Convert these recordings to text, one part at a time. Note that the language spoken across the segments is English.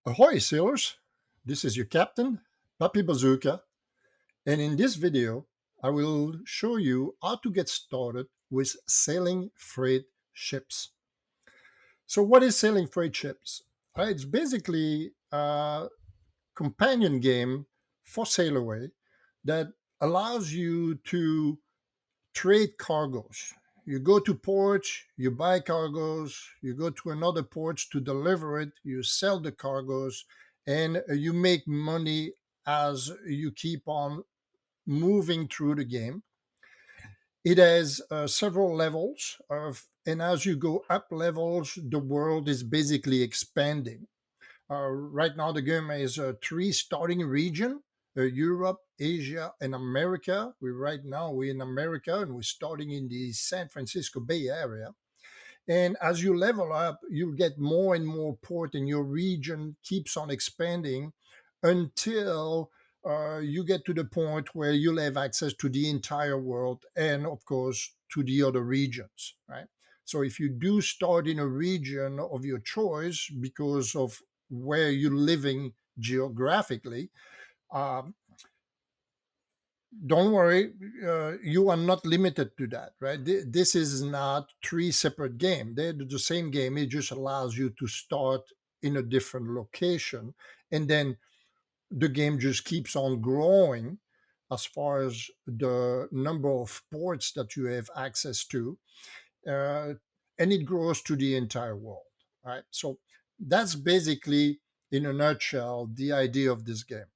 Ahoy, sailors! This is your captain, Papi Bazooka, and in this video, I will show you how to get started with sailing freight ships. So, what is sailing freight ships? It's basically a companion game for Sail Away that allows you to trade cargoes. You go to ports, you buy cargoes, you go to another port to deliver it, you sell the cargoes, and you make money as you keep on moving through the game. It has several levels of, and as you go up levels, the world is basically expanding. Right now, the game is three starting region: Europe, Asia, and America. We're in America, and we're starting in the San Francisco Bay Area. And as you level up, you'll get more and more port, and your region keeps on expanding until you get to the point where you'll have access to the entire world and, of course, to the other regions, right? So if you do start in a region of your choice because of where you're living geographically, um, don't worry, you are not limited to that, right? This is not three separate games. They're the same game. It just allows you to start in a different location, and then the game just keeps on growing as far as the number of ports that you have access to, uh, and it grows to the entire world, right? So that's basically, in a nutshell, the idea of this game.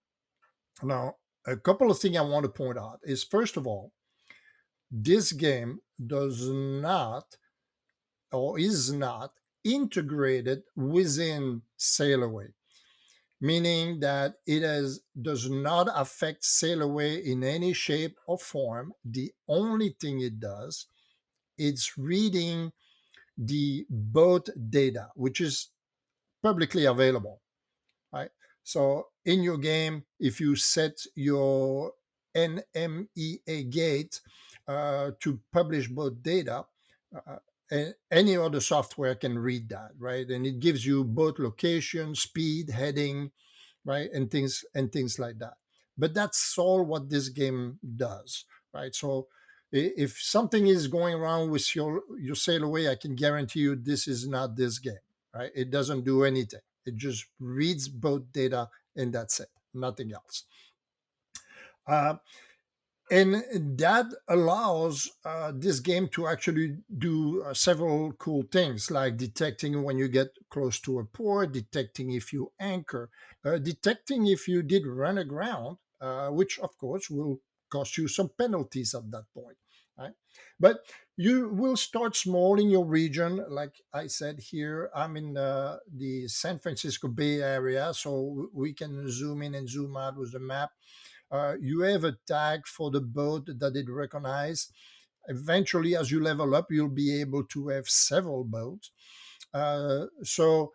Now, a couple of things I want to point out is, first of all, this game does not or is not integrated within Sail Away, meaning that does not affect Sail Away in any shape or form. The only thing it does is reading the boat data, which is publicly available, right? So in your game, if you set your NMEA gate to publish both data, uh, any other software can read that, right? And it gives you both location, speed, heading, right, and things like that. But that's all what this game does, right? So if something is going wrong with your sail away, I can guarantee you this is not this game, right? It doesn't do anything. It just reads both data and that's it, nothing else. Uh, and that allows this game to actually do several cool things, like detecting when you get close to a port, detecting if you anchor, detecting if you did run aground, which of course will cost you some penalties at that point, right? But you will start small in your region. Like I said, here I'm in the San Francisco Bay Area, so we can zoom in and zoom out with the map. You have a tag for the boat that it recognizes. Eventually, as you level up, you'll be able to have several boats. So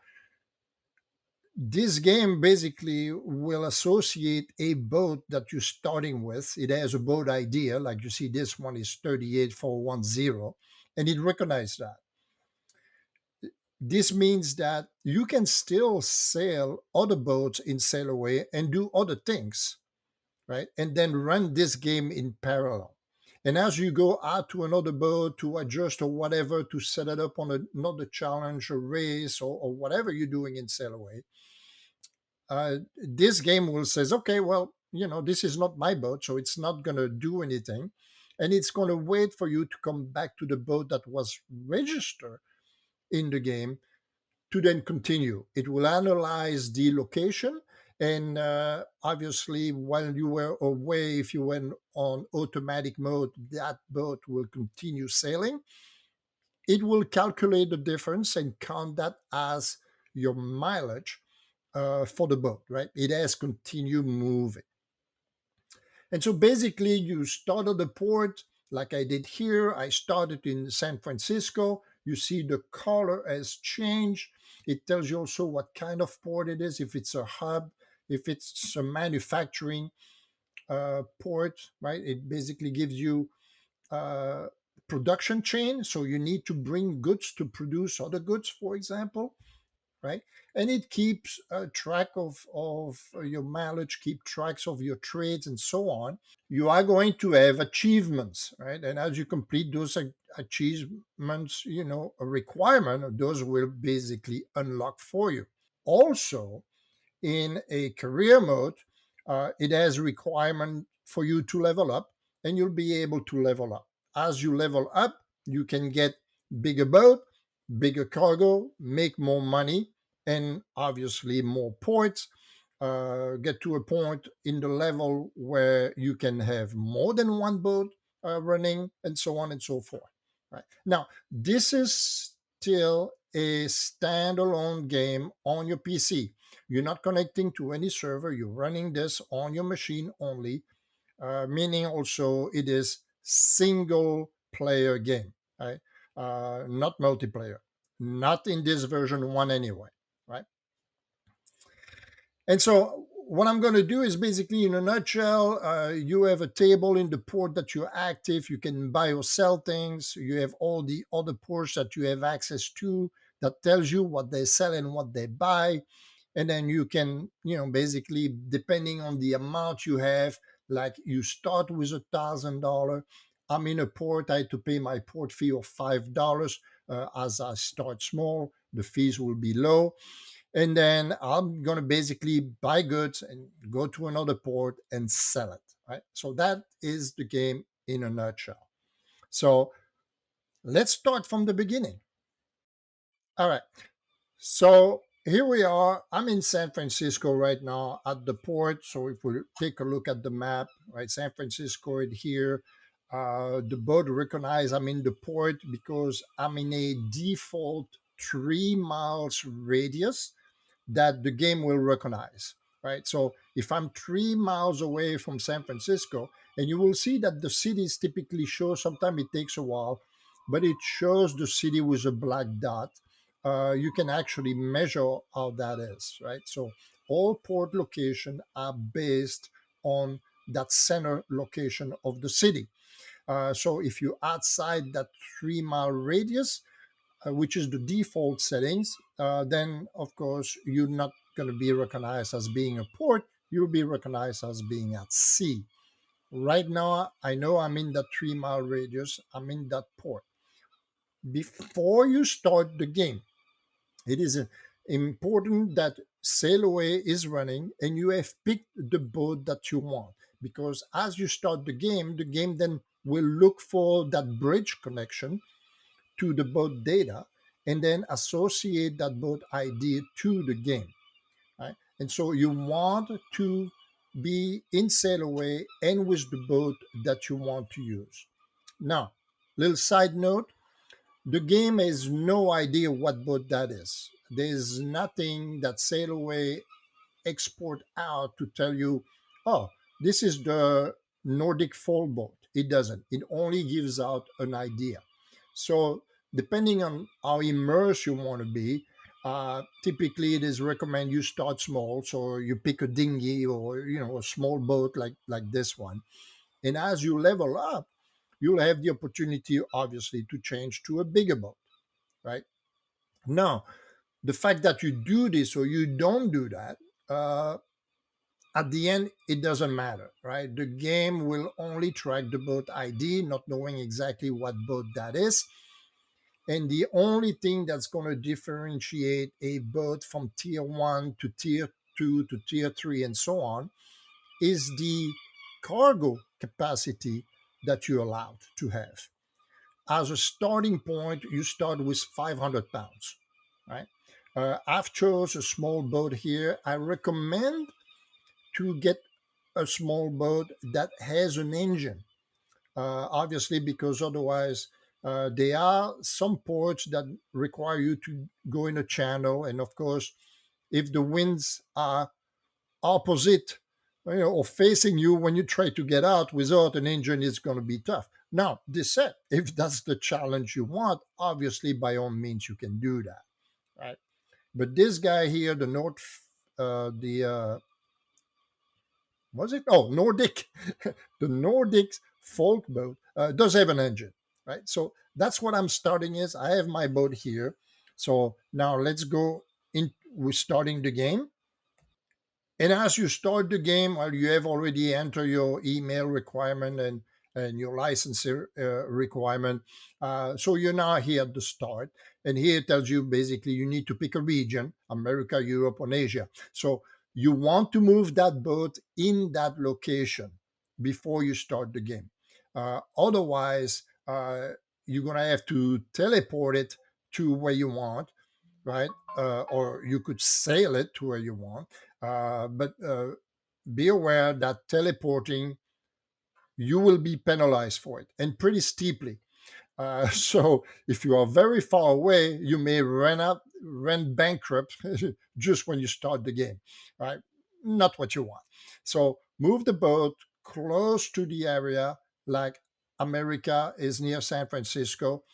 this game basically will associate a boat that you're starting with. It has a boat idea, like you see, this one is 38410, and it recognizes that. This means that you can still sail other boats in Sail Away and do other things, right? And then run this game in parallel. And as you go out to another boat to adjust or whatever to set it up on another challenge or race or whatever you're doing in Sail Away, this game will says, okay, well, this is not my boat, so it's not going to do anything. And it's going to wait for you to come back to the boat that was registered in the game to then continue. It will analyze the location. And obviously, while you were away, if you went on automatic mode, that boat will continue sailing. It will calculate the difference and count that as your mileage for the boat, right? It has continued moving. And so basically, you start at the port like I did here. I started in San Francisco. You see the color has changed. It tells you also what kind of port it is, if it's a hub, if it's a manufacturing port, right? It basically gives you uh, production chain. So you need to bring goods to produce other goods, for example. right? And it keeps track of your mileage, keep tracks of your trades and so on. You are going to have achievements, right? And as you complete those achievements, a requirement, those will basically unlock for you. Also, in a career mode, it has a requirement for you to level up, and you'll be able to level up. As you level up, you can get bigger boat, bigger cargo, make more money, and obviously more ports. Get to a point in the level where you can have more than one boat running, and so on and so forth. Right now, this is still a standalone game on your PC. You're not connecting to any server. You're running this on your machine only, meaning also it is single player game, right? Not multiplayer. Not in this version one anyway, right? And so what I'm going to do is basically, in a nutshell, you have a table in the port that you're active. You can buy or sell things. You have all the other ports that you have access to that tells you what they sell and what they buy. And then you can, basically, depending on the amount you have, like you start with $1,000. I'm in a port. I had to pay my port fee of $5. As I start small, the fees will be low, and then I'm going to basically buy goods and go to another port and sell it, right? So that is the game in a nutshell. So let's start from the beginning. All right. So here we are. I'm in San Francisco right now at the port. So if we take a look at the map, right, San Francisco right here, the boat recognize I'm in the port because I'm in a default 3 miles radius that the game will recognize, right? So if I'm 3 miles away from San Francisco, and you will see that the cities typically show, sometimes it takes a while, but it shows the city with a black dot. You can actually measure how that is, right? So all port locations are based on that center location of the city. So if you're outside that 3 mile radius, which is the default settings, then of course you're not going to be recognized as being a port. You'll be recognized as being at sea. Right now, I know I'm in that 3 mile radius. I'm in that port. Before you start the game, it is important that sail away is running and you have picked the boat that you want, because as you start the game then will look for that bridge connection to the boat data and then associate that boat ID to the game, right? And so you want to be in sail away and with the boat that you want to use. Now, little side note, the game has no idea what boat that is. There's nothing that sail away export out to tell you, oh, this is the Nordic fall boat. It doesn't. It only gives out an idea. So depending on how immersed you want to be, typically it is recommend you start small. So you pick a dinghy or a small boat like this one, and as you level up, you'll have the opportunity, obviously, to change to a bigger boat, right? Now, the fact that you do this or you don't do that, uh, at the end, it doesn't matter, right? The game will only track the boat ID, not knowing exactly what boat that is. And the only thing that's going to differentiate a boat from tier one to tier two to tier three and so on is the cargo capacity that you're allowed to have. As a starting point, you start with 500 pounds, right? I've chose a small boat here. I recommend to get a small boat that has an engine, obviously, because otherwise, there are some ports that require you to go in a channel. And of course, if the winds are opposite, or facing you when you try to get out without an engine, it's going to be tough. Now, this said, if that's the challenge you want, obviously, by all means, you can do that, right? But this guy here, the the was it? Oh, Nordic, the Nordic folk boat does have an engine, right? So that's what I'm starting is. I have my boat here. So now let's go. in with starting the game. And as you start the game, well, you have already entered your email requirement and your license requirement. So you're now here at the start. And here it tells you basically you need to pick a region, America, Europe, or Asia. So you want to move that boat in that location before you start the game. Otherwise, you're going to have to teleport it to where you want, right? Or you could sail it to where you want. But be aware that teleporting, you will be penalized for it, and pretty steeply. So if you are very far away, you may run bankrupt just when you start the game, right? Not what you want. So move the boat close to the area, like America is near San Francisco.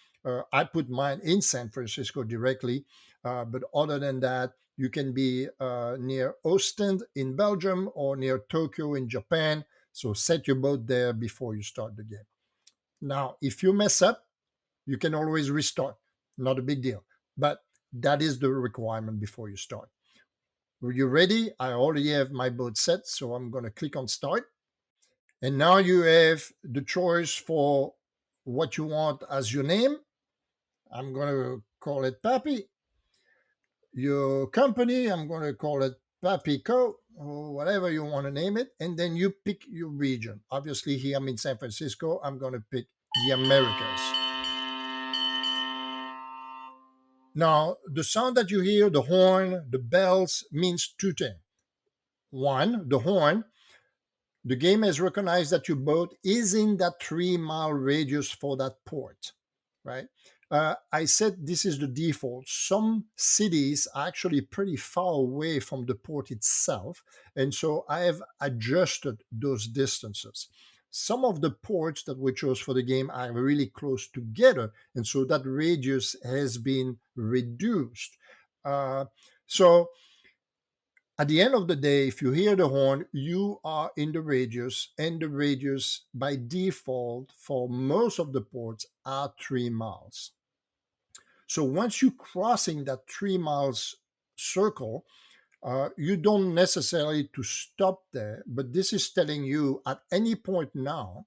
I put mine in San Francisco directly, but other than that, you can be near Ostend in Belgium or near Tokyo in Japan. So set your boat there before you start the game. Now, if you mess up, you can always restart. Not a big deal. But that is the requirement before you start. Are you ready? I already have my boat set, so I'm going to click on start. And now you have the choice for what you want as your name. I'm going to call it Pappy. Your company, I'm going to call it Pappy Co. or whatever you want to name it. And then you pick your region. Obviously, here I'm in San Francisco. I'm going to pick the Americas. Now, the sound that you hear, the horn, the bells, means two things. One, the horn, the game has recognized that your boat is in that 3 mile radius for that port, right? I said this is the default. Some cities are actually pretty far away from the port itself. And so I have adjusted those distances. Some of the ports that we chose for the game are really close together. And so that radius has been reduced. Uh, so at the end of the day, if you hear the horn, you are in the radius, and the radius by default for most of the ports are 3 miles. So once you crossing that 3 miles circle, you don't necessarily to stop there, but this is telling you at any point now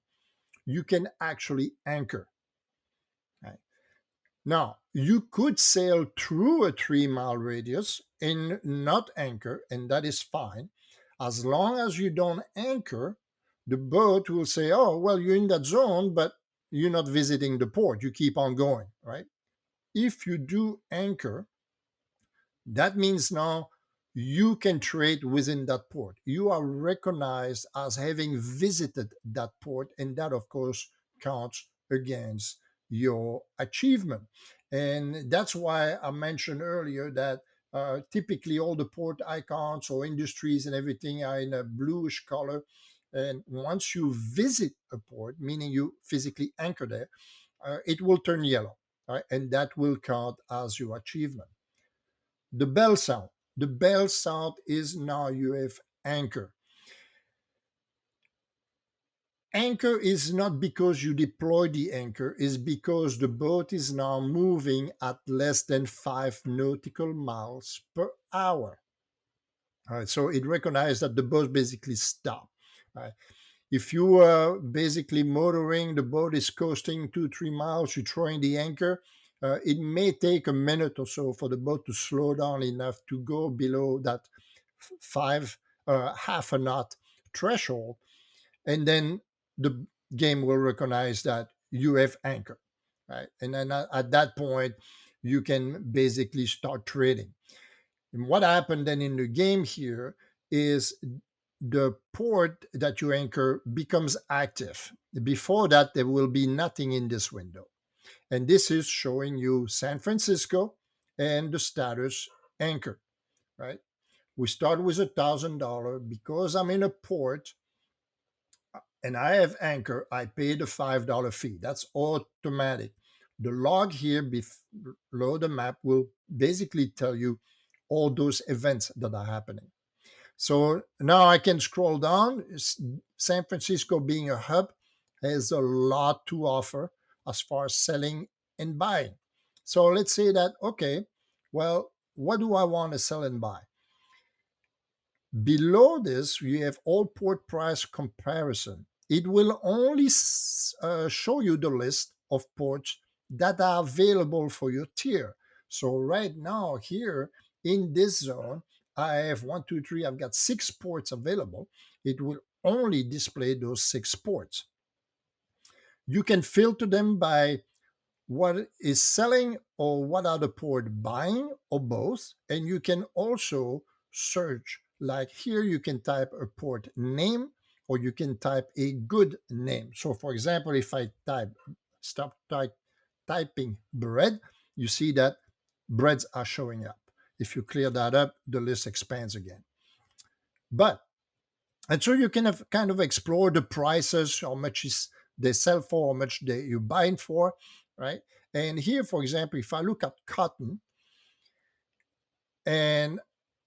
you can actually anchor. Right? Now, you could sail through a 3 mile radius and not anchor, and that is fine. As long as you don't anchor, the boat will say, oh, well, you're in that zone, but you're not visiting the port. You keep on going, right? If you do anchor, that means now you can trade within that port. You are recognized as having visited that port, and that, of course, counts against your achievement. And that's why I mentioned earlier that typically all the port icons or industries and everything are in a bluish color. And once you visit a port, meaning you physically anchor there, it will turn yellow, right? And that will count as your achievement. The bell sound. The bell sound is now you have anchor. Anchor is not because you deploy the anchor, is because the boat is now moving at less than 5 nautical miles per hour. All right, so it recognizes that the boat basically stopped. Right? If you are basically motoring, the boat is coasting 2, 3 miles, you throw in the anchor. It may take a minute or so for the boat to slow down enough to go below that five, half a knot threshold, and then the game will recognize that you have anchor, right? And then at that point, you can basically start trading. And what happened then in the game here is the port that you anchor becomes active. Before that, there will be nothing in this window. And this is showing you San Francisco and the status anchor, right? We start with $1,000 because I'm in a port and I have anchor. I pay the $5 fee. That's automatic. The log here below the map will basically tell you all those events that are happening. So now I can scroll down. San Francisco, being a hub, has a lot to offer as far as selling and buying. So let's say that, okay, well, what do I want to sell and buy? Below this, you have all port price comparison. It will only show you the list of ports that are available for your tier. So right now here in this zone, I have one, two, three, I've got 6 ports available. It will only display those 6 ports. You can filter them by what is selling or what are the port buying or both. And you can also search, like here you can type a port name or you can type a good name. So for example, if I typing bread, you see that breads are showing up. If you clear that up, the list expands again. But and so you can have kind of explore the prices, how much is they sell for, how much you buying for, right? And here, for example, if I look at cotton and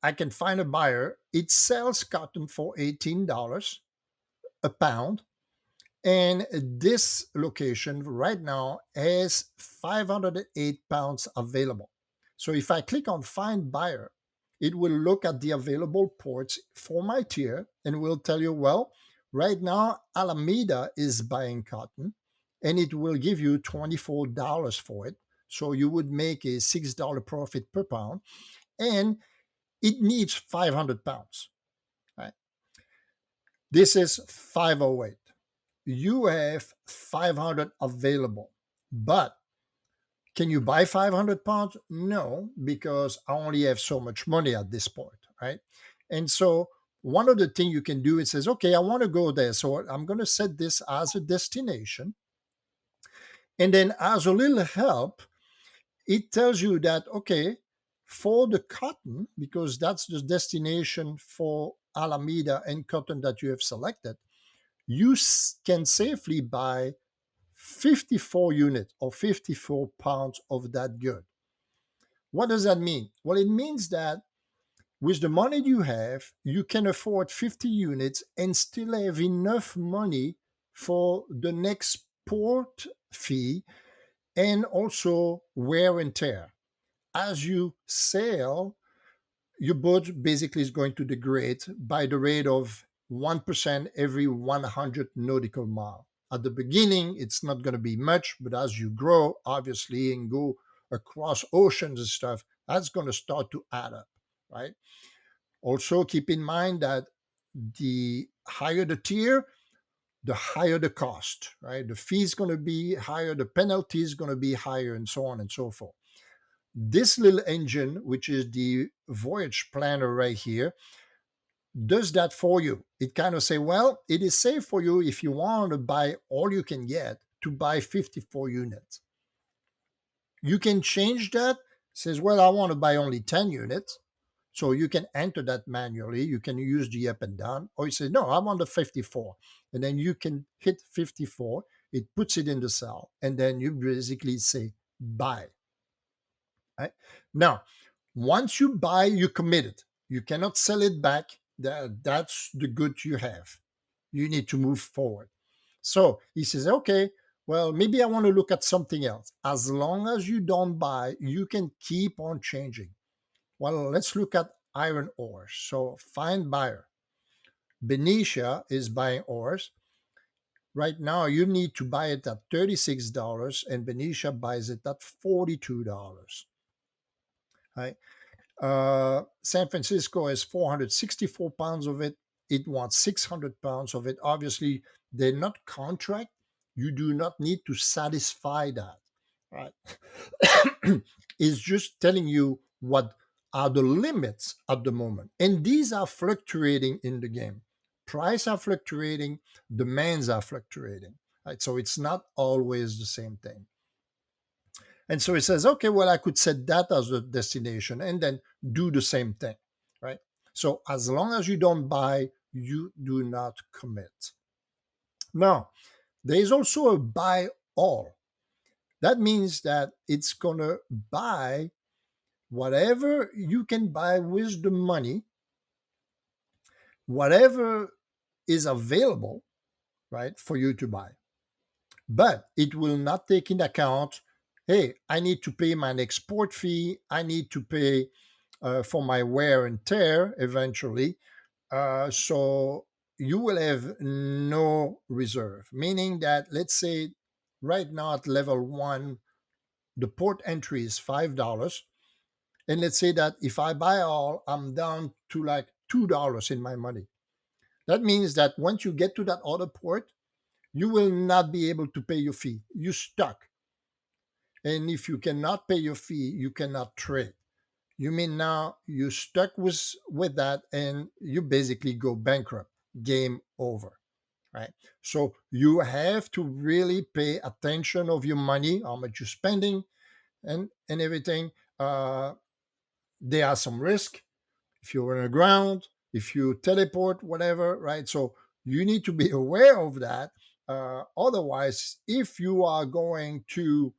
I can find a buyer, it sells cotton for $18 a pound. And this location right now has 508 pounds available. So if I click on find buyer, it will look at the available ports for my tier and will tell you, well, right now Alameda is buying cotton and it will give you $24 for it. So you would make a $6 profit per pound and it needs 500 pounds. Right? This is 508. You have 500 available, but can you buy 500 pounds? No, because I only have so much money at this point, right? And so one of the things you can do is says, okay, I want to go there. So I'm going to set this as a destination. And then as a little help, it tells you that, okay, for the cotton, because that's the destination for Alameda and cotton that you have selected, you can safely buy 54 units or 54 pounds of that good. What does that mean? Well, it means that with the money you have, you can afford 50 units and still have enough money for the next port fee and also wear and tear. As you sail, your boat basically is going to degrade by the rate of 1% every 100 nautical mile. At the beginning, it's not going to be much, but as you grow, obviously, and go across oceans and stuff, that's going to start to add up, right? Also, keep in mind that the higher the tier, the higher the cost, right? The fee is going to be higher, the penalty is going to be higher, and so on and so forth. This little engine, which is the voyage planner right here, does that for you. It kind of say, well, it is safe for you if you want to buy all you can get to buy 54 units. You can change that. Says, well, I want to buy only 10 units. So you can enter that manually. You can use the up and down. Or you say, no, I want the 54. And then you can hit 54. It puts it in the cell. And then you basically say buy. Right? Now, once you buy, you commit it. You cannot sell it back. That's the good you have. You need to move forward. So he says, okay, well, maybe I want to look at something else. As long as you don't buy, you can keep on changing. Well, let's look at iron ores. So find buyer. Benicia is buying ores. Right now, you need to buy it at $36, and Benicia buys it at $42. Right? San Francisco has 464 pounds of it. It wants 600 pounds of it. Obviously, they're not contract. You do not need to satisfy that. Right? It's just telling you what are the limits at the moment. And these are fluctuating in the game. Price are fluctuating, demands are fluctuating. Right? So it's not always the same thing. And so it says, okay, well, I could set that as a destination and then do the same thing, right? So as long as you don't buy, you do not commit. Now, there is also a buy all. That means that it's going to buy whatever you can buy with the money, whatever is available, right, for you to buy. But it will not take into account, hey, I need to pay my export fee. I need to pay for my wear and tear eventually. So you will have no reserve, meaning that, let's say, right now at level one, the port entry is $5. And let's say that if I buy all, I'm down to like $2 in my money. That means that once you get to that other port, you will not be able to pay your fee. You're stuck. And if you cannot pay your fee, you cannot trade. You mean now you're stuck with that and you basically go bankrupt. Game over. Right. So you have to really pay attention of your money, how much you're spending and everything. There are some risk if you're on the ground, if you teleport, whatever, right? So you need to be aware of that. Otherwise, if you are going to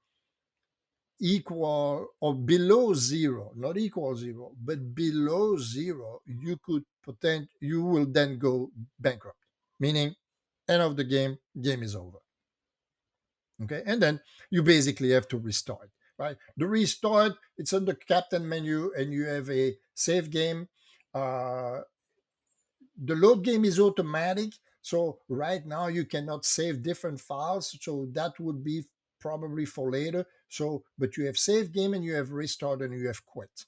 equal or below zero, not equal zero, but below zero, you will then go bankrupt, meaning end of the game is over. Okay, and then you basically have to restart. Right, the restart, it's on the captain menu, and you have a save game. Uh, the load game is automatic, so right now you cannot save different files, so that would be probably for later. So but you have save game and you have restart and you have quit.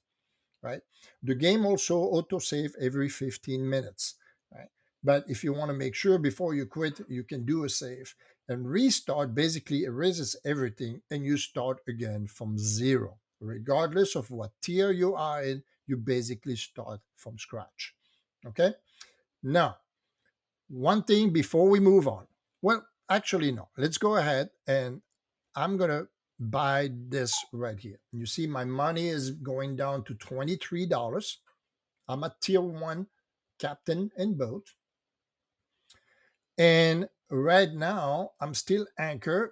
Right, the game also auto save every 15 minutes. Right, but if you want to make sure before you quit, you can do a save. And restart basically erases everything and you start again from zero, regardless of what tier you are in. You basically start from scratch. Okay, now, one thing before we move on. Well, actually, no. Let's go ahead and I'm going to buy this right here. You see, my money is going down to $23. I'm a tier one captain and boat. And right now, I'm still anchored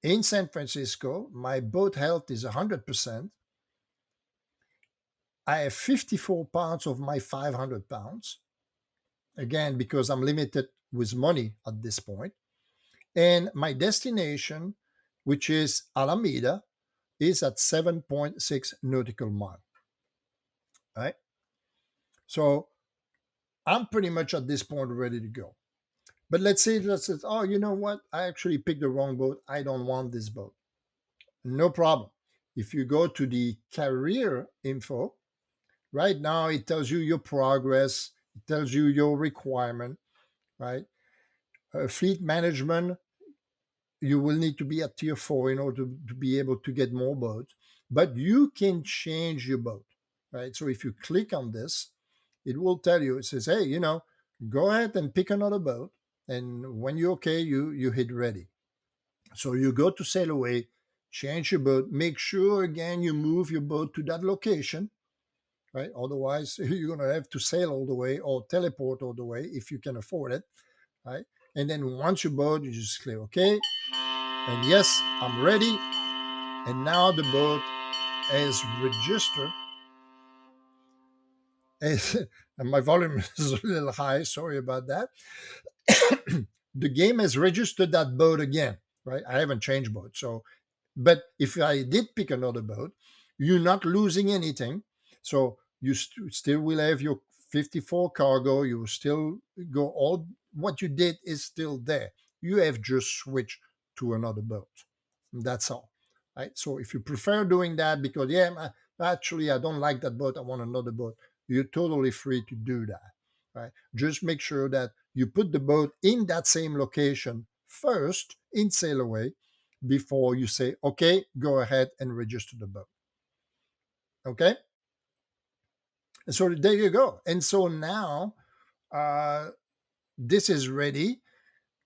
in San Francisco. My boat health is 100%. I have 54 pounds of my 500 pounds. Again, because I'm limited with money at this point. And my destination, which is Alameda, is at 7.6 nautical mile. Right. So I'm pretty much at this point ready to go. But let's say that says, oh, you know what? I actually picked the wrong boat. I don't want this boat. No problem. If you go to the career info, right now it tells you your progress, it tells you your requirement, right? Fleet management, you will need to be at tier four in order to be able to get more boats, but you can change your boat, right? So if you click on this, it will tell you, it says, hey, go ahead and pick another boat. And when you're okay, you hit ready. So you go to sail away, change your boat, make sure again you move your boat to that location, right? Otherwise, you're going to have to sail all the way or teleport all the way if you can afford it, right? And then once your boat, you just click okay. And yes, I'm ready. And now the boat is registered. And my volume is a little high. Sorry about that. The game has registered that boat again, right? I haven't changed boat. So, but if I did pick another boat, you're not losing anything. So you still will have your 54 cargo. You will still go, all what you did is still there. You have just switched to another boat. That's all. Right. So if you prefer doing that because, yeah, actually, I don't like that boat, I want another boat, you're totally free to do that. Right. Just make sure that you put the boat in that same location first in sail away before you say, okay, go ahead and register the boat. Okay. And so there you go. And so now uh, this is ready.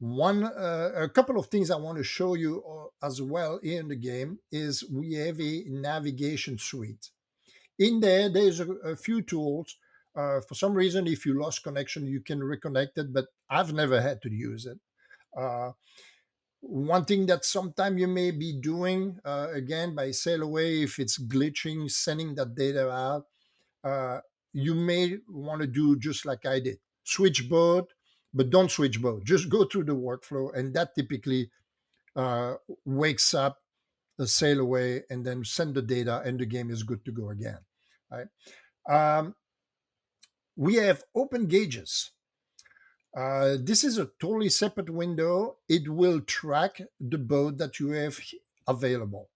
A couple of things I want to show you as well in the game is we have a navigation suite. In there's a few tools. For some reason, if you lost connection, you can reconnect it, but I've never had to use it. Uh, One thing that sometime you may be doing, again, by sail away, if it's glitching, sending that data out, uh, you may want to do just like I did. Switch boat, but don't switch boat. Just go through the workflow, and that typically wakes up the sail away and then send the data, and the game is good to go again. right? Um, we have open gauges. This is a totally separate window. It will track the boat that you have available.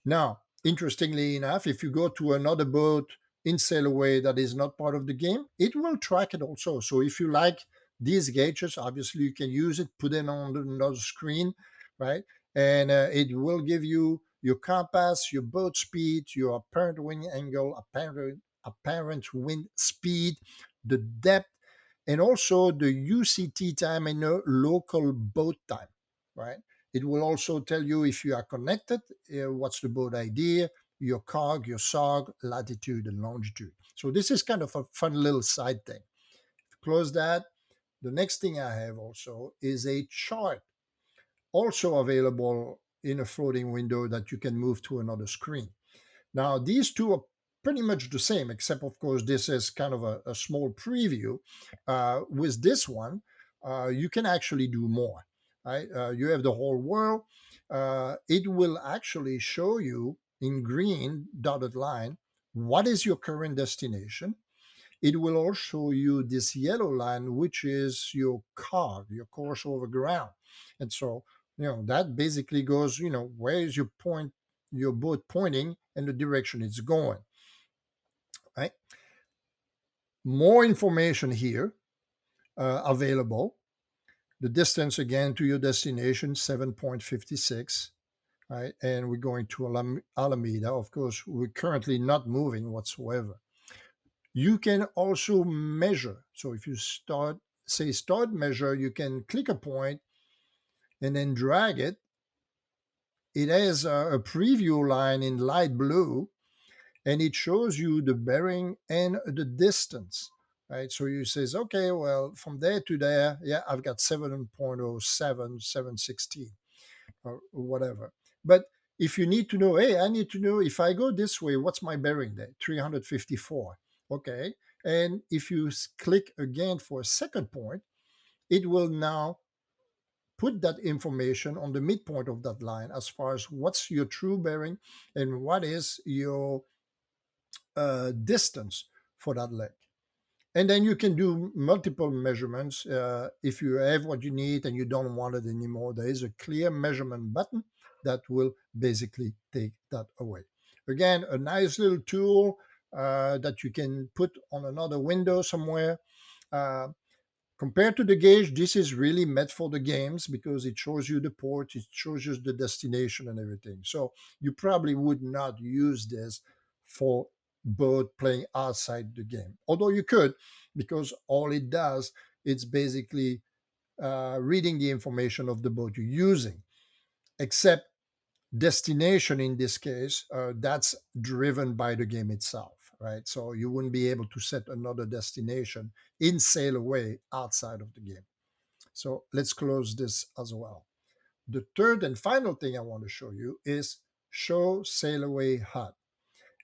Now, interestingly enough, if you go to another boat in sail away that is not part of the game, it will track it also. So if you like these gauges, obviously you can use it, put it on another screen, right? And it will give you your compass, your boat speed, your apparent wind angle, apparent wind speed, the depth, and also the UCT time and the local boat time, right? It will also tell you if you are connected, what's the boat ID, your COG, your SOG, latitude and longitude. So this is kind of a fun little side thing. Close that. The next thing I have also is a chart, also available in a floating window that you can move to another screen. Now, these two are pretty much the same, except, of course, this is kind of a small preview. With this one, you can actually do more. Right? You have the whole world. It will actually show you in green dotted line what is your current destination. It will also show you this yellow line, which is your COG, your course over ground. And so, that basically goes, where is your boat pointing and the direction it's going, right? More information here available. The distance again to your destination, 7.56, right? And we're going to Alameda. Of course, we're currently not moving whatsoever. You can also measure. So if you start measure, you can click a point and then drag it. It has a preview line in light blue, and it shows you the bearing and the distance, right? So you says, okay, well, from there to there, yeah, I've got 7.07, 716, or whatever. But if you need to know, hey, I need to know if I go this way, what's my bearing there? 354. Okay. And if you click again for a second point, it will now put that information on the midpoint of that line as far as what's your true bearing and what is your distance for that leg. And then you can do multiple measurements. If you have what you need and you don't want it anymore, there is a clear measurement button that will basically take that away. Again, a nice little tool that you can put on another window somewhere. Uh, Compared to the gauge, this is really meant for the games because it shows you the port, it shows you the destination and everything. So you probably would not use this for boat playing outside the game. Although you could, because all it does, it's basically reading the information of the boat you're using. Except destination in this case, that's driven by the game itself, right? So you wouldn't be able to set another destination in sail away outside of the game. So let's close this as well. The third and final thing I want to show you is show sail away HUD.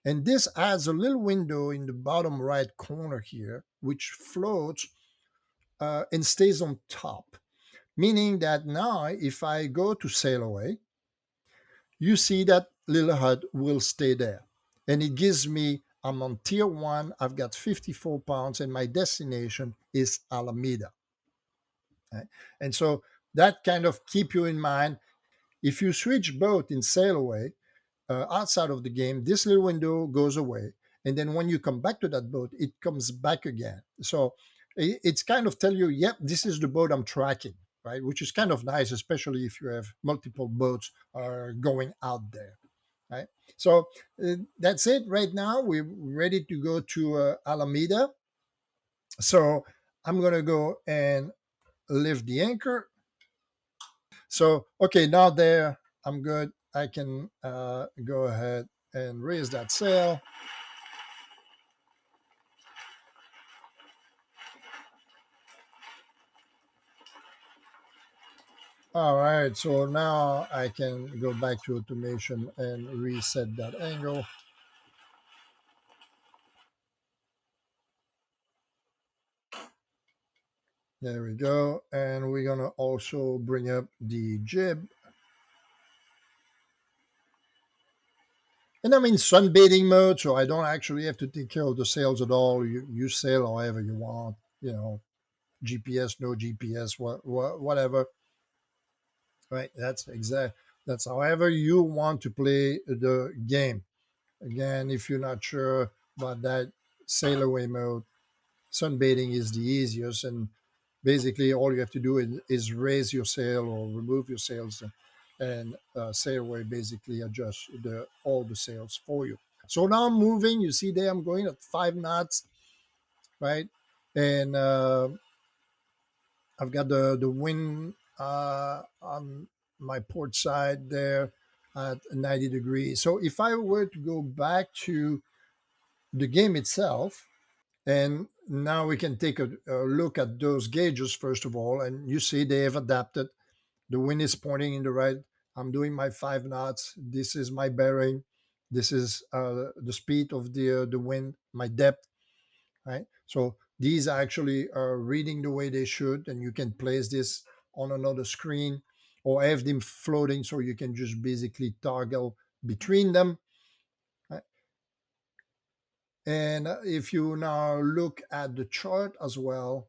And this adds a little window in the bottom right corner here, which floats and stays on top. Meaning that now if I go to sail away, you see that little HUD will stay there. And it gives me, I'm on tier one, I've got 54 pounds, and my destination is Alameda. Right? And so that kind of keep you in mind. If you switch boat in sail away outside of the game, this little window goes away. And then when you come back to that boat, it comes back again. So it's kind of tell you, yep, this is the boat I'm tracking, right? Which is kind of nice, especially if you have multiple boats going out there, right? So that's it right now. We're ready to go to Alameda. So I'm going to go and lift the anchor. So, okay, now there, I'm good. I can go ahead and raise that sail. All right, so now I can go back to automation and reset that angle. There we go. And we're going to also bring up the jib. And I'm in sunbathing mode, so I don't actually have to take care of the sails at all. You sail however you want, GPS, no GPS, whatever. Right? That's however you want to play the game. Again, if you're not sure about that, sail away mode. Sunbathing is the easiest, and basically all you have to do is raise your sail or remove your sails, and sail away basically adjust all the sails for you. So now I'm moving. You see there, I'm going at 5 knots, right? And I've got the wind on my port side there at 90 degrees. So if I were to go back to the game itself, and now we can take a look at those gauges first of all, and you see they have adapted. The wind is pointing in the right. I'm doing my 5 knots. This is my bearing. This is the speed of the wind, my depth, right? So these actually are reading the way they should, and you can place this on another screen or have them floating, so you can just basically toggle between them. Right? And if you now look at the chart as well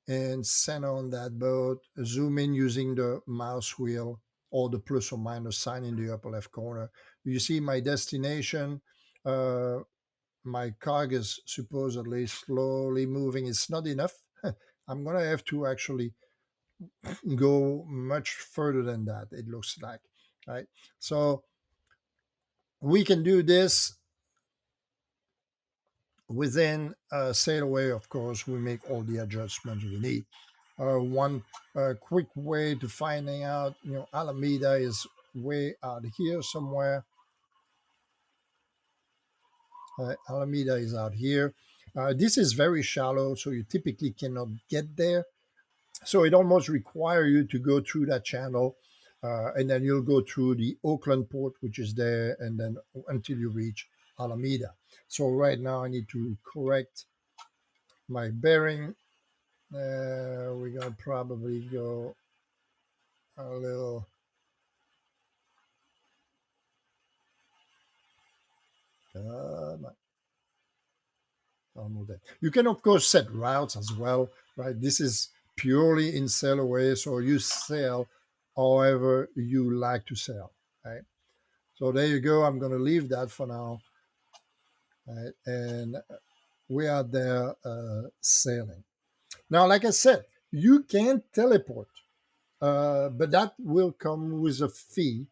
and center on that boat, zoom in using the mouse wheel or the plus or minus sign in the upper left corner, you see my destination. My cog is supposedly slowly moving. It's not enough. I'm going to have to actually go much further than that, it looks like. Right? So we can do this within sail away. Of course, we make all the adjustments we need. One quick way to finding out, Alameda is way out here somewhere. Alameda is out here. This is very shallow, so you typically cannot get there. So it almost requires you to go through that channel, and then you'll go through the Oakland port, which is there, and then until you reach Alameda. So right now I need to correct my bearing. We're gonna probably go a little. Uh, Almost there. You can of course set routes as well, right? This is purely in sail away, so you sail however you like to sail, right? So there you go. I'm going to leave that for now, right? And we are there sailing. Now, like I said, you can teleport, but that will come with a fee,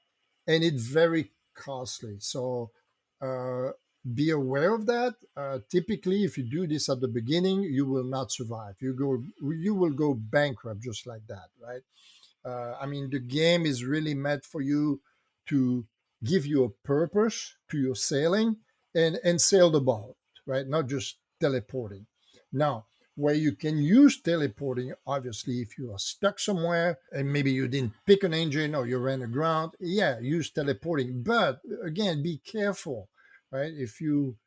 and it's very costly. So uh, be aware of that. Typically, if you do this at the beginning, you will not survive. You will go bankrupt just like that, right? I mean, the game is really meant for you to give you a purpose to your sailing and sail the boat, right? Not just teleporting. Now, where you can use teleporting, obviously, if you are stuck somewhere and maybe you didn't pick an engine or you ran aground, yeah, use teleporting. But again, be careful, right? If you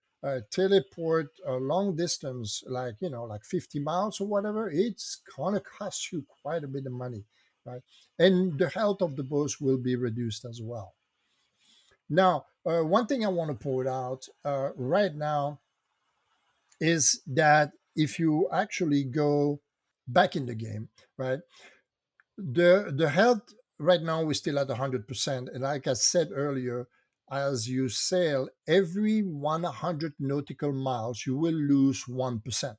teleport a long distance, like 50 miles or whatever, it's gonna cost you quite a bit of money, right? And the health of the boats will be reduced as well. Now, one thing I want to point out right now is that if you actually go back in the game, right, the health right now we're still at 100%, and like I said earlier, as you sail every 100 nautical miles, you will lose 1%,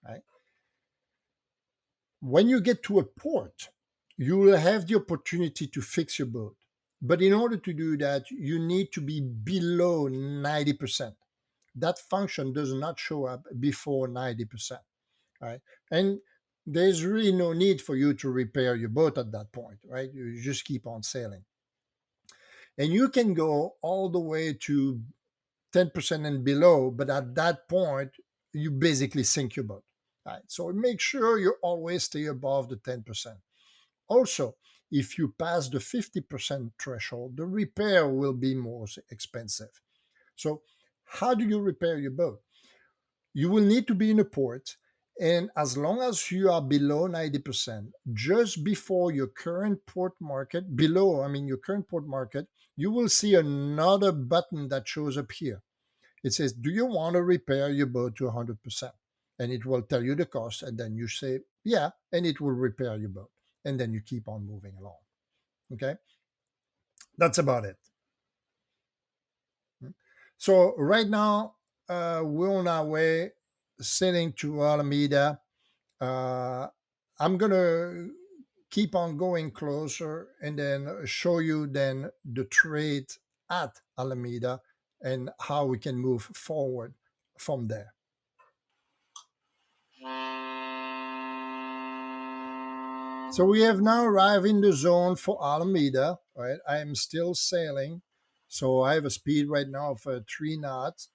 right? When you get to a port, you will have the opportunity to fix your boat. But in order to do that, you need to be below 90%. That function does not show up before 90%, right? And there's really no need for you to repair your boat at that point, right? You just keep on sailing. And you can go all the way to 10% and below, but at that point, you basically sink your boat. Right? So make sure you always stay above the 10%. Also, if you pass the 50% threshold, the repair will be more expensive. So, how do you repair your boat? You will need to be in a port, And as long as you are below 90%, just before your current port market, below, I mean, your current port market, you will see another button that shows up here. It says, do you want to repair your boat to 100%? And it will tell you the cost. And then you say, yeah, and it will repair your boat. And then you keep on moving along. Okay. That's about it. So right now, we're on our way sailing to Alameda. Uh, I'm going to keep on going closer and then show you then the trade at Alameda and how we can move forward from there. So we have now arrived in the zone for Alameda. Right, I am still sailing, so I have a speed right now of 3 knots.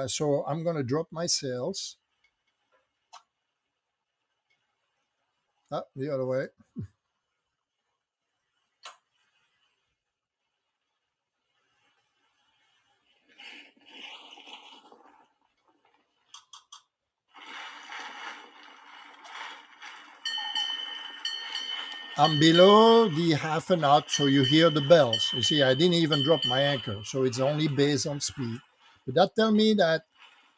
So I'm going to drop my sails. The other way. I'm below the half a knot, so you hear the bells. You see, I didn't even drop my anchor, so it's only based on speed. But that tell me that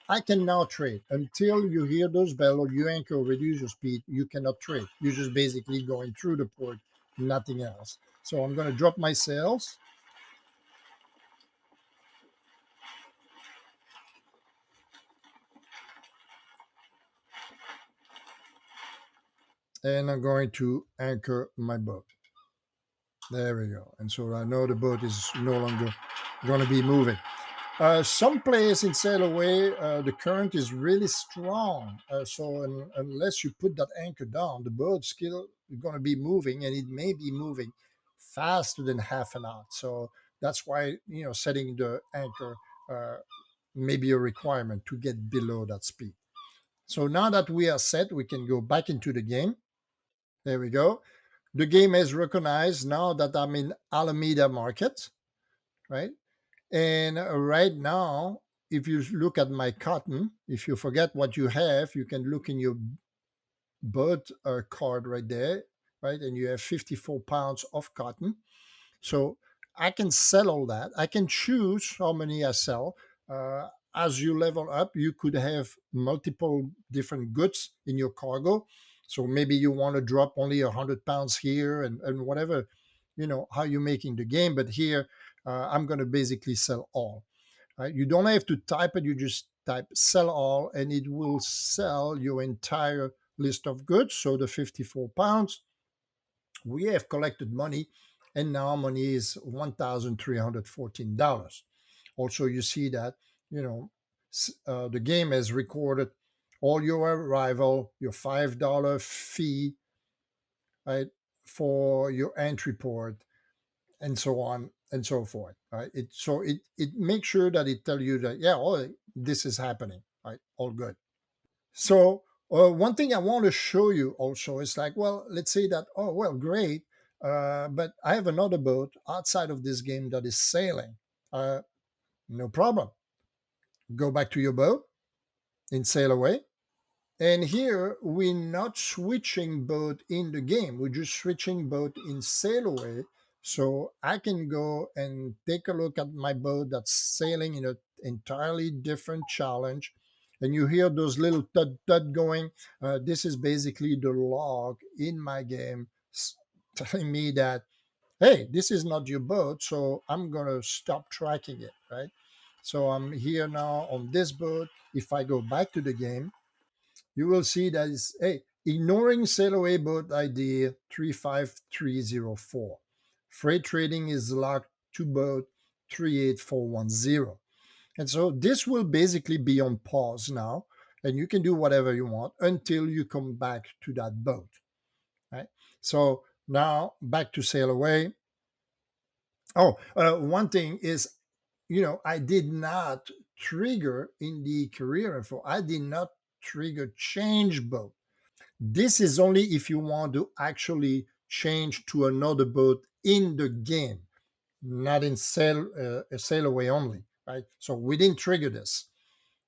I can now trade. Until you hear those bells or you anchor or reduce your speed, you cannot trade. You're just basically going through the port, nothing else. So I'm going to drop my sails and I'm going to anchor my boat. There we go. And so I know the boat is no longer going to be moving. Some place in sail away, the current is really strong. Unless you put that anchor down, the boat's still going to be moving, and it may be moving faster than half an hour. So that's why setting the anchor uh, may be a requirement to get below that speed. So now that we are set, we can go back into the game. There we go. The game has recognized now that I'm in Alameda Market, right? And right now, if you look at my cotton, if you forget what you have, you can look in your boat card right there, right? And you have 54 pounds of cotton. So I can sell all that. I can choose how many I sell. As you level up, you could have multiple different goods in your cargo. So maybe you want to drop only 100 pounds here and whatever, how you're making the game. But here, I'm going to basically sell all. Right? You don't have to type it. You just type sell all and it will sell your entire list of goods. So the 54 pounds, we have collected money and now money is $1,314. Also, you see that, the game has recorded all your arrival, your $5 fee, right, for your entry port, and so on and so forth. Right? It makes sure that it tell you that, yeah, oh, this is happening. Right? All good. So one thing I want to show you also is like, well, let's say that, oh, well, great, but I have another boat outside of this game that is sailing. No problem. Go back to your boat and sail away. And here we're not switching boat in the game. We're just switching boat in sail away. So I can go and take a look at my boat that's sailing in an entirely different challenge. And you hear those little thud thud going. This is basically the log in my game telling me that, hey, this is not your boat. So I'm going to stop tracking it, right? So I'm here now on this boat. If I go back to the game, you will see that it's, hey, ignoring sail away boat ID 35304. Freight trading is locked to boat 38410. And so this will basically be on pause now, and you can do whatever you want until you come back to that boat, right? So now back to sail away. Oh, one thing is, I did not trigger in the career info, I did not trigger change boat. This is only if you want to actually change to another boat in the game, not in sail away only, right? So we didn't trigger this.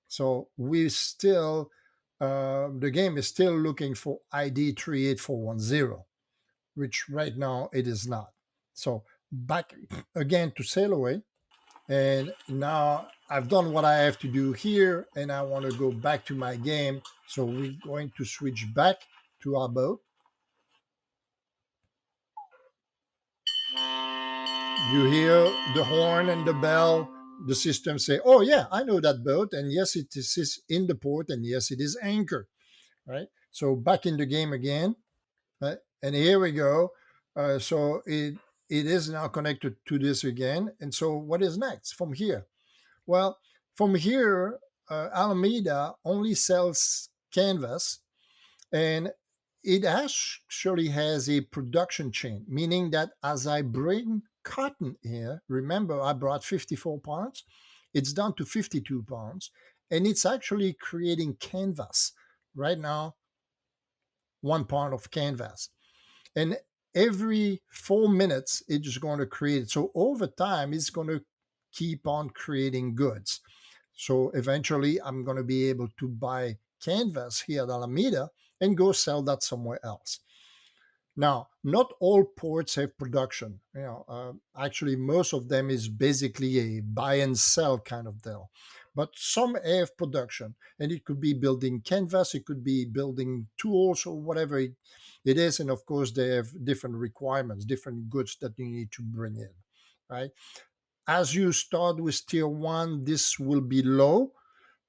So we still the game is still looking for ID 38410, which right now it is not. So back again to sail away. And now I've done what I have to do here, and I want to go back to my game. So we're going to switch back to our boat. You hear the horn and the bell. The system say, "Oh yeah, I know that boat, and yes, it is in the port, and yes, it is anchored." Right. So back in the game again, right? And here we go. So it is now connected to this again. And so what is next from here? Well, from here, Alameda only sells canvas, and it actually has a production chain, meaning that as I bring cotton here, remember I brought 54 pounds, it's down to 52 pounds, and it's actually creating canvas right now, 1 pound of canvas. And every 4 minutes, it's going to create. So over time, it's going to keep on creating goods. So eventually, I'm going to be able to buy canvas here at Alameda and go sell that somewhere else. Now, not all ports have production. Actually, most of them is basically a buy and sell kind of deal. But some have production, and it could be building canvas, it could be building tools or whatever it is. And of course, they have different requirements, different goods that you need to bring in, right? As you start with tier one, this will be low,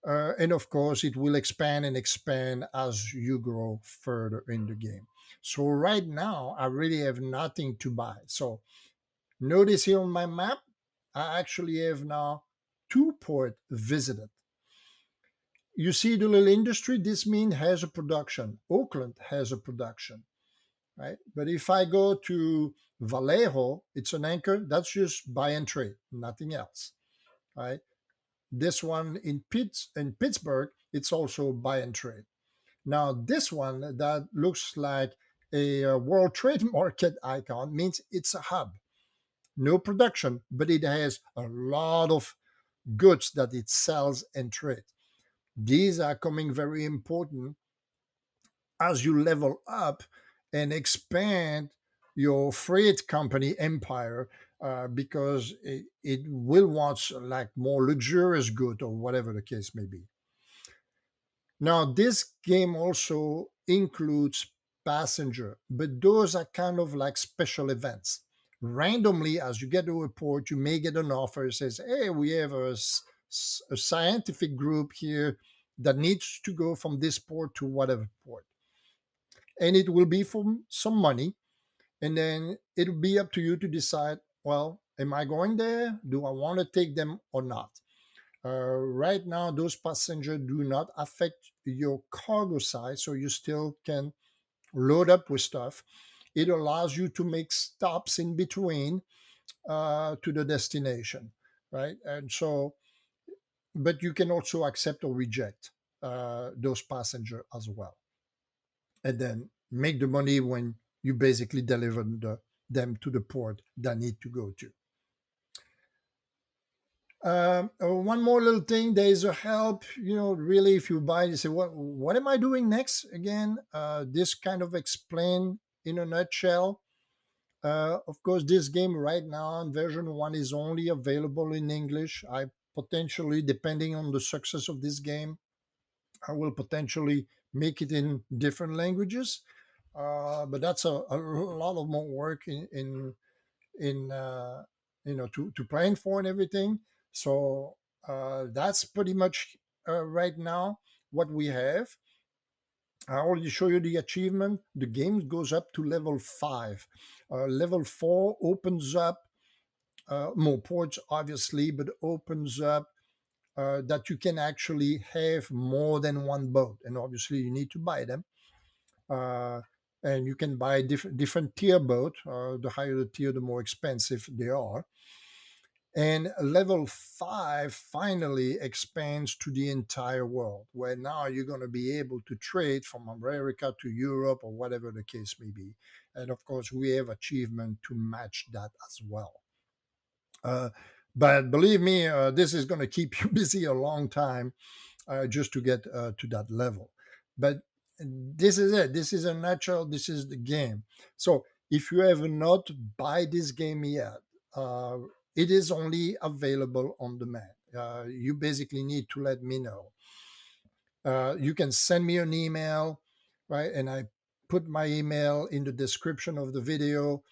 and of course, it will expand and expand as you grow further in the game. So right now, I really have nothing to buy. So notice here on my map, I actually have now two port visited. You see the little industry, this means has a production. Oakland has a production, right? But if I go to Vallejo, it's an anchor, that's just buy and trade, nothing else, right? This one in Pittsburgh, it's also buy and trade. Now, this one that looks like a World Trade Market icon means it's a hub. No production, but it has a lot of goods that it sells and trades. These are coming very important as you level up and expand your freight company empire, because it will want like more luxurious good or whatever the case may be. Now, this game also includes passenger, but those are kind of like special events. Randomly, as you get a report, you may get an offer that says, "Hey, we have a scientific group here that needs to go from this port to whatever port." And it will be for some money. And then it'll be up to you to decide, well, am I going there? Do I want to take them or not? Right now, those passengers do not affect your cargo size, so you still can load up with stuff. It allows you to make stops in between to the destination, right? And so, but you can also accept or reject those passengers as well, and then make the money when you basically deliver them to the port they need to go to. One more little thing, there is a help. Really, if you buy, you say, what am I doing next again? This kind of explain in a nutshell. Of course, this game right now in version one is only available in English. I potentially, depending on the success of this game, I will potentially make it in different languages. But that's a lot of more work in to plan for and everything. So that's pretty much right now what we have. I already show you the achievement. The game goes up to level 5. Level 4 opens up more ports, obviously, but opens up that you can actually have more than one boat, and obviously you need to buy them. uh, and you can buy different tier boat. The higher the tier, the more expensive they are. And level 5 finally expands to the entire world, where now you're going to be able to trade from America to Europe or whatever the case may be. And of course, we have achievement to match that as well. Uh, but believe me, this is going to keep you busy a long time just to get to that level. But this is it. This is a natural. This is the game. So if you have not buy this game yet, uh, it is only available on demand. You basically need to let me know. You can send me an email, right? And I put my email in the description of the video.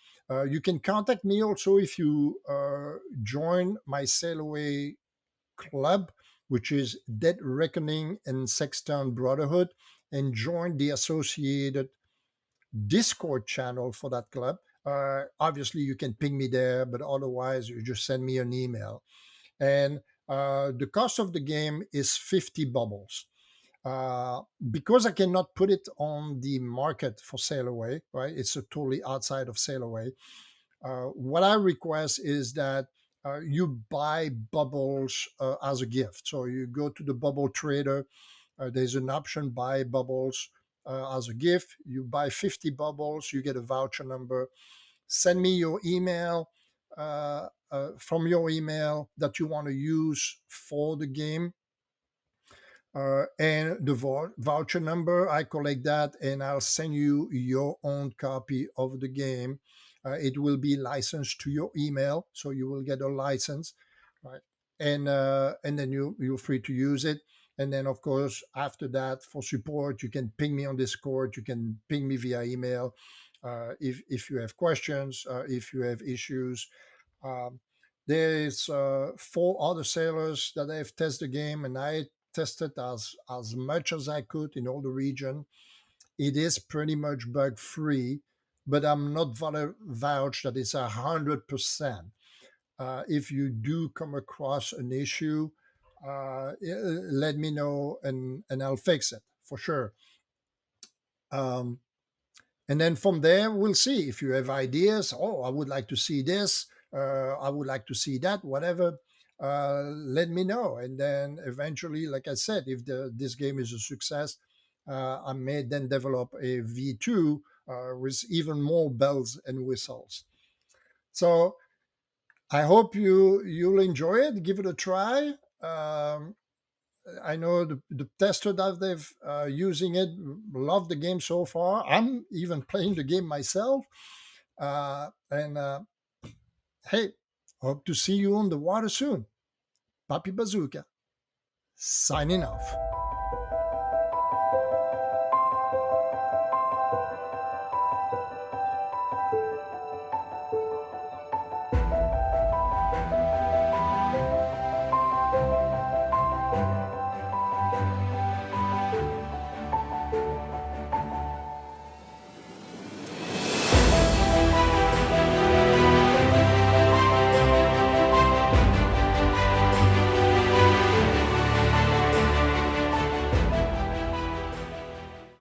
You can contact me also if you join my Sail Away club, which is Dead Reckoning and Sexton Brotherhood, and join the associated Discord channel for that club. Obviously, you can ping me there, but otherwise, you just send me an email. And the cost of the game is 50 bubbles. Uh, because I cannot put it on the market for Sail Away, right? It's a totally outside of Sail Away. What I request is that you buy bubbles as a gift. So you go to the bubble trader. There's an option buy bubbles as a gift. You buy 50 bubbles, you get a voucher number. Send me your email from your email that you want to use for the game, and the voucher number. I collect that and I'll send you your own copy of the game. It will be licensed to your email, so you will get a license, right? And then you're free to use it. And then of course after that, for support, you can ping me on Discord. You can ping me via email if you have questions, if you have issues. um, there's four other sailors that have tested the game, and I tested as much as I could in all the region. It is pretty much bug free, but I'm not vouch that it's 100%. If you do come across an issue, let me know and I'll fix it for sure. Um, and then from there we'll see if you have ideas. Oh, I would like to see this, I would like to see that, whatever. Let me know, and then eventually, like I said, if this game is a success, I may then develop a V2 with even more bells and whistles. So I hope you'll enjoy it, give it a try. I know the tester that they've using it love the game so far. I'm even playing the game myself. And hey, hope to see you on the water soon. Papi Bazooka, signing off.